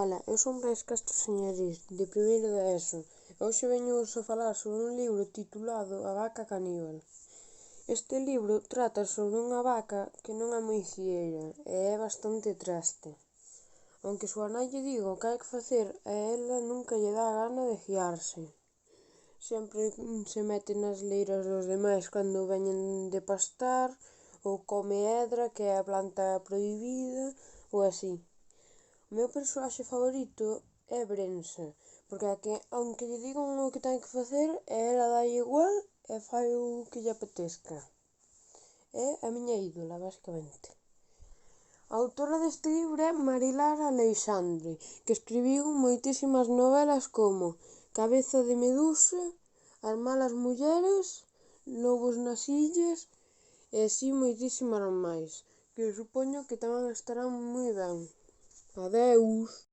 Ola, eu son Brais Castro Señarís, de primeiro de ESO, e hoxe veñovos a falar sobre un libro titulado A vaca caníbal. Este libro trata sobre unha vaca que non é moi fieira e é bastante traste. Aunque súa nai lle diga o que hai que facer, a ela nunca lle dá a gana de fiarse. Sempre se mete nas leiras dos demais cando veñen de pastar, ou come hedra, que é a planta prohibida, ou así. O meu persoaxe favorito é Brensa, porque aunque lle digan o que ten que facer, ela dálle igual e fai o que lle apetezca. É a miña ídola, basicamente. A autora deste libro é Marilar Aleixandre, que escribiu moitísimas novelas como Cabeza de Medusa, As malas mulleres, Lobos nas illas e así moitísimas máis, que supoño que tamén estarán moi ben. Adeus.